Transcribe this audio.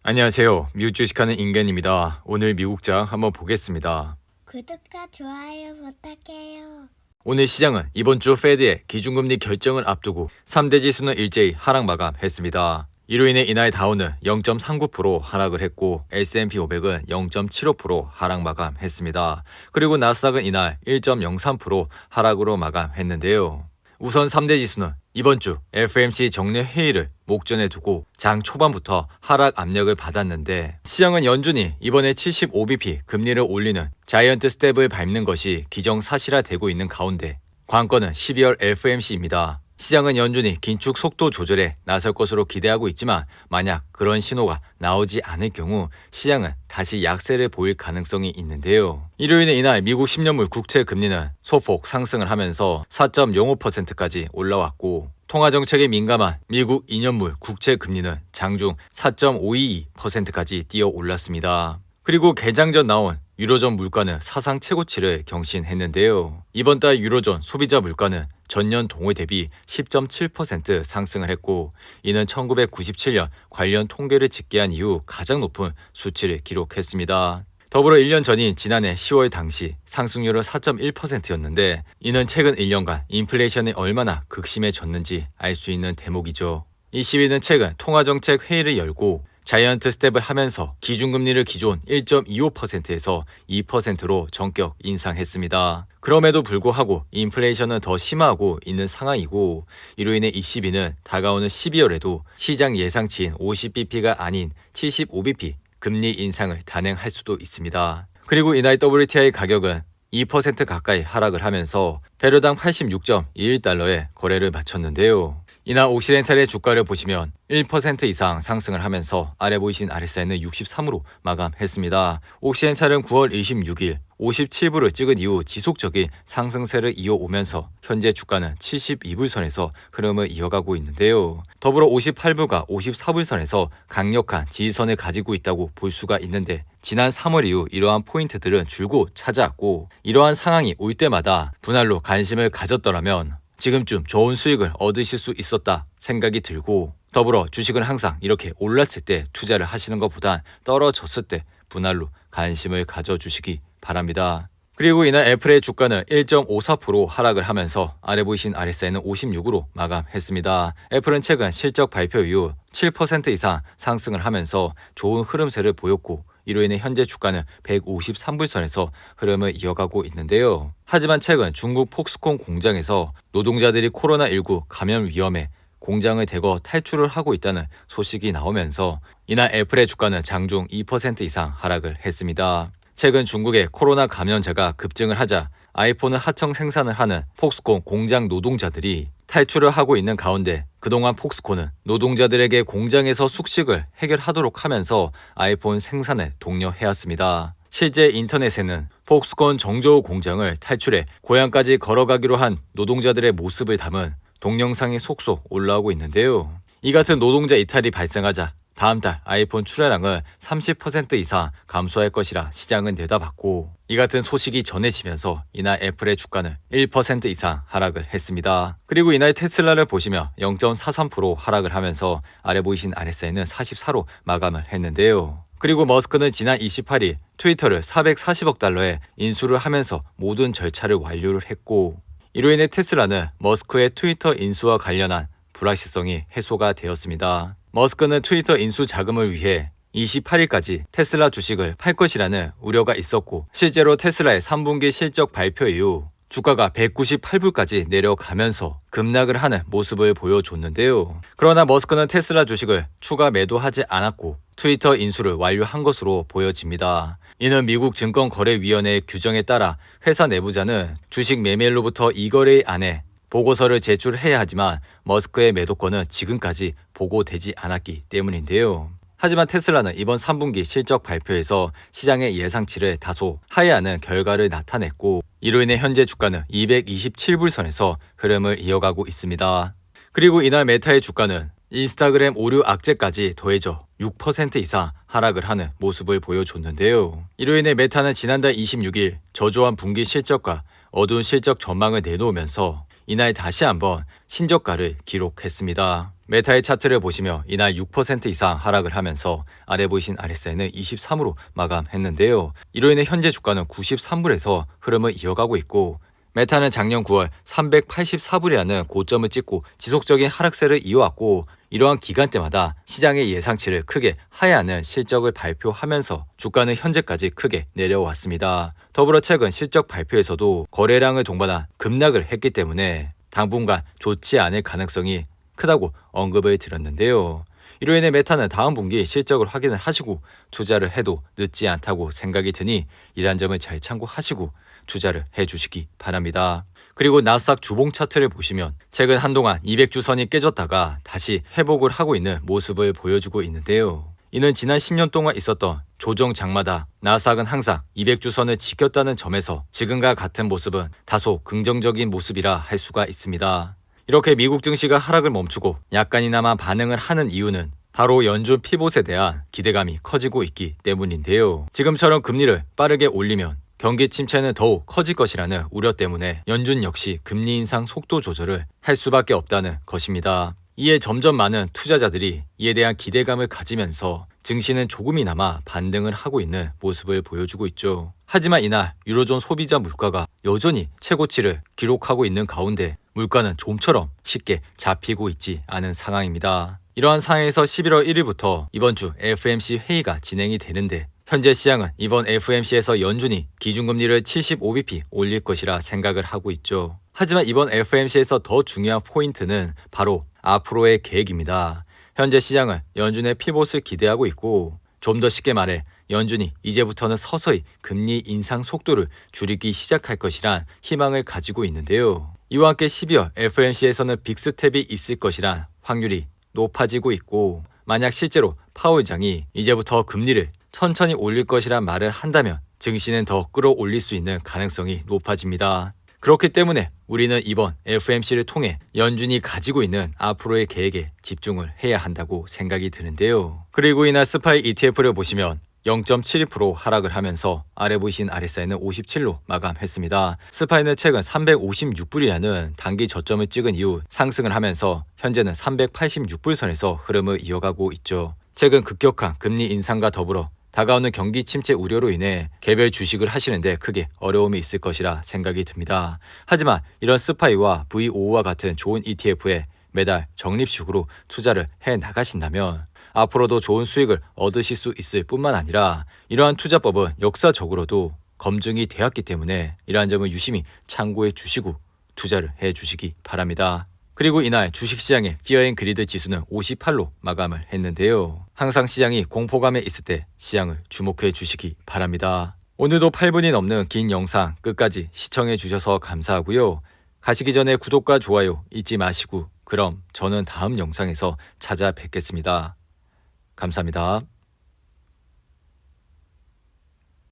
안녕하세요. 미국 주식하는 인겐입니다. 오늘 미국장 한번 보겠습니다. 구독과 좋아요 부탁해요. 오늘 시장은 이번 주 페드의 기준금리 결정을 앞두고 3대 지수는 일제히 하락 마감했습니다. 이로 인해 이날 다우는 0.39% 하락을 했고 S&P 500은 0.75% 하락 마감했습니다. 그리고 나스닥은 이날 1.03% 하락으로 마감했는데요. 우선 3대 지수는 이번 주 FOMC 정례 회의를 목전에 두고 장 초반부터 하락 압력을 받았는데 시장은 연준이 이번에 75bp 금리를 올리는 자이언트 스텝을 밟는 것이 기정사실화되고 있는 가운데 관건은 12월 FOMC입니다. 시장은 연준이 긴축 속도 조절에 나설 것으로 기대하고 있지만 만약 그런 신호가 나오지 않을 경우 시장은 다시 약세를 보일 가능성이 있는데요. 일요일에 이날 미국 10년물 국채 금리는 소폭 상승을 하면서 4.05%까지 올라왔고 통화정책에 민감한 미국 2년물 국채 금리는 장중 4.522%까지 뛰어 올랐습니다. 그리고 개장 전 나온 유로존 물가는 사상 최고치를 경신했는데요. 이번 달 유로존 소비자 물가는 전년 동월 대비 10.7% 상승을 했고 이는 1997년 관련 통계를 집계한 이후 가장 높은 수치를 기록했습니다. 더불어 1년 전인 지난해 10월 당시 상승률은 4.1%였는데 이는 최근 1년간 인플레이션이 얼마나 극심해졌는지 알 수 있는 대목이죠. 이 시위는 최근 통화정책 회의를 열고 자이언트 스텝을 하면서 기준금리를 기존 1.25%에서 2%로 전격 인상했습니다. 그럼에도 불구하고 인플레이션은 더 심화하고 있는 상황이고 이로 인해 이 시비는 다가오는 12월에도 시장 예상치인 50bp가 아닌 75bp 금리 인상을 단행할 수도 있습니다. 그리고 이날 WTI 가격은 2% 가까이 하락을 하면서 배럴당 86.21달러에 거래를 마쳤는데요. 이날 옥시덴탈의 주가를 보시면 1% 이상 상승을 하면서 아래 보이신 RSI는 63으로 마감했습니다. 옥시덴탈은 9월 26일 57불을 찍은 이후 지속적인 상승세를 이어오면서 현재 주가는 72불선에서 흐름을 이어가고 있는데요. 더불어 58불과 54불선에서 강력한 지지선을 가지고 있다고 볼 수가 있는데 지난 3월 이후 이러한 포인트들은 줄곧 찾아왔고 이러한 상황이 올 때마다 분할로 관심을 가졌더라면 지금쯤 좋은 수익을 얻으실 수 있었다 생각이 들고 더불어 주식은 항상 이렇게 올랐을 때 투자를 하시는 것보단 떨어졌을 때 분할로 관심을 가져주시기 바랍니다. 그리고 이날 애플의 주가는 1.54% 하락을 하면서 아래 보이신 RSI는 56으로 마감했습니다. 애플은 최근 실적 발표 이후 7% 이상 상승을 하면서 좋은 흐름세를 보였고 이로 인해 현재 주가는 153불선에서 흐름을 이어가고 있는데요. 하지만 최근 중국 폭스콘 공장에서 노동자들이 코로나19 감염 위험에 공장을 대거 탈출을 하고 있다는 소식이 나오면서 이날 애플의 주가는 장중 2% 이상 하락을 했습니다. 최근 중국의 코로나 감염자가 급증을 하자 아이폰을 하청 생산을 하는 폭스콘 공장 노동자들이 탈출을 하고 있는 가운데 그동안 폭스콘은 노동자들에게 공장에서 숙식을 해결하도록 하면서 아이폰 생산을 독려해왔습니다. 실제 인터넷에는 폭스콘 정저우 공장을 탈출해 고향까지 걸어가기로 한 노동자들의 모습을 담은 동영상이 속속 올라오고 있는데요. 이 같은 노동자 이탈이 발생하자 다음 달 아이폰 출하량을 30% 이상 감소할 것이라 시장은 내다봤고 이 같은 소식이 전해지면서 이날 애플의 주가는 1% 이상 하락을 했습니다. 그리고 이날 테슬라를 보시면 0.43% 하락을 하면서 아래 보이신 RSI는 44로 마감을 했는데요. 그리고 머스크는 지난 28일 트위터를 440억 달러에 인수를 하면서 모든 절차를 완료를 했고 이로 인해 테슬라는 머스크의 트위터 인수와 관련한 불확실성이 해소가 되었습니다. 머스크는 트위터 인수 자금을 위해 28일까지 테슬라 주식을 팔 것이라는 우려가 있었고 실제로 테슬라의 3분기 실적 발표 이후 주가가 198불까지 내려가면서 급락을 하는 모습을 보여줬는데요. 그러나 머스크는 테슬라 주식을 추가 매도하지 않았고 트위터 인수를 완료한 것으로 보여집니다. 이는 미국 증권거래위원회의 규정에 따라 회사 내부자는 주식 매매일로부터 2거래일 안에 보고서를 제출해야 하지만 머스크의 매도권은 지금까지 보고되지 않았기 때문인데요. 하지만 테슬라는 이번 3분기 실적 발표에서 시장의 예상치를 다소 하회하는 결과를 나타냈고 이로 인해 현재 주가는 227불선에서 흐름을 이어가고 있습니다. 그리고 이날 메타의 주가는 인스타그램 오류 악재까지 더해져 6% 이상 하락을 하는 모습을 보여줬는데요. 이로 인해 메타는 지난달 26일 저조한 분기 실적과 어두운 실적 전망을 내놓으면서 이날 다시 한번 신저가를 기록했습니다. 메타의 차트를 보시면 이날 6% 이상 하락을 하면서 아래 보이신 RSI는 23으로 마감했는데요. 이로 인해 현재 주가는 93불에서 흐름을 이어가고 있고 메타는 작년 9월 384불이라는 고점을 찍고 지속적인 하락세를 이어왔고 이러한 기간 때마다 시장의 예상치를 크게 하회하는 실적을 발표하면서 주가는 현재까지 크게 내려왔습니다. 더불어 최근 실적 발표에서도 거래량을 동반한 급락을 했기 때문에 당분간 좋지 않을 가능성이 크다고 언급을 드렸는데요. 이로 인해 메타는 다음 분기 실적을 확인을 하시고 투자를 해도 늦지 않다고 생각이 드니 이러한 점을 잘 참고하시고 투자를 해주시기 바랍니다. 그리고 나스닥 주봉 차트를 보시면 최근 한동안 200주선이 깨졌다가 다시 회복을 하고 있는 모습을 보여주고 있는데요. 이는 지난 10년 동안 있었던 조정 장마다 나스닥은 항상 200주선을 지켰다는 점에서 지금과 같은 모습은 다소 긍정적인 모습이라 할 수가 있습니다. 이렇게 미국 증시가 하락을 멈추고 약간이나마 반응을 하는 이유는 바로 연준 피봇에 대한 기대감이 커지고 있기 때문인데요. 지금처럼 금리를 빠르게 올리면 경기 침체는 더욱 커질 것이라는 우려 때문에 연준 역시 금리 인상 속도 조절을 할 수밖에 없다는 것입니다. 이에 점점 많은 투자자들이 이에 대한 기대감을 가지면서 증시는 조금이나마 반등을 하고 있는 모습을 보여주고 있죠. 하지만 이날 유로존 소비자 물가가 여전히 최고치를 기록하고 있는 가운데 물가는 좀처럼 쉽게 잡히고 있지 않은 상황입니다. 이러한 상황에서 11월 1일부터 이번 주 FOMC 회의가 진행이 되는데 현재 시장은 이번 FOMC에서 연준이 기준금리를 75bp 올릴 것이라 생각을 하고 있죠. 하지만 이번 FOMC에서 더 중요한 포인트는 바로 앞으로의 계획입니다. 현재 시장은 연준의 피봇을 기대하고 있고 좀 더 쉽게 말해 연준이 이제부터는 서서히 금리 인상 속도를 줄이기 시작할 것이란 희망을 가지고 있는데요. 이와 함께 12월 FOMC에서는 빅스텝이 있을 것이란 확률이 높아지고 있고 만약 실제로 파월 의장이 이제부터 금리를 천천히 올릴 것이란 말을 한다면 증시는 더 끌어올릴 수 있는 가능성이 높아집니다. 그렇기 때문에 우리는 이번 FOMC를 통해 연준이 가지고 있는 앞으로의 계획에 집중을 해야 한다고 생각이 드는데요. 그리고 이날 스파이 ETF를 보시면 0.72% 하락을 하면서 아래 보이신 RSI는 57로 마감했습니다. 스파이는 최근 356불이라는 단기 저점을 찍은 이후 상승을 하면서 현재는 386불 선에서 흐름을 이어가고 있죠. 최근 급격한 금리 인상과 더불어 다가오는 경기 침체 우려로 인해 개별 주식을 하시는데 크게 어려움이 있을 것이라 생각이 듭니다. 하지만 이런 스파이와 V55와 같은 좋은 ETF에 매달 적립식으로 투자를 해 나가신다면 앞으로도 좋은 수익을 얻으실 수 있을 뿐만 아니라 이러한 투자법은 역사적으로도 검증이 되었기 때문에 이러한 점을 유심히 참고해 주시고 투자를 해 주시기 바랍니다. 그리고 이날 주식시장의 피어앤그리드 지수는 58로 마감을 했는데요. 항상 시장이 공포감에 있을 때 시장을 주목해 주시기 바랍니다. 오늘도 8분이 넘는 긴 영상 끝까지 시청해 주셔서 감사하고요. 가시기 전에 구독과 좋아요 잊지 마시고 그럼 저는 다음 영상에서 찾아뵙겠습니다. 감사합니다.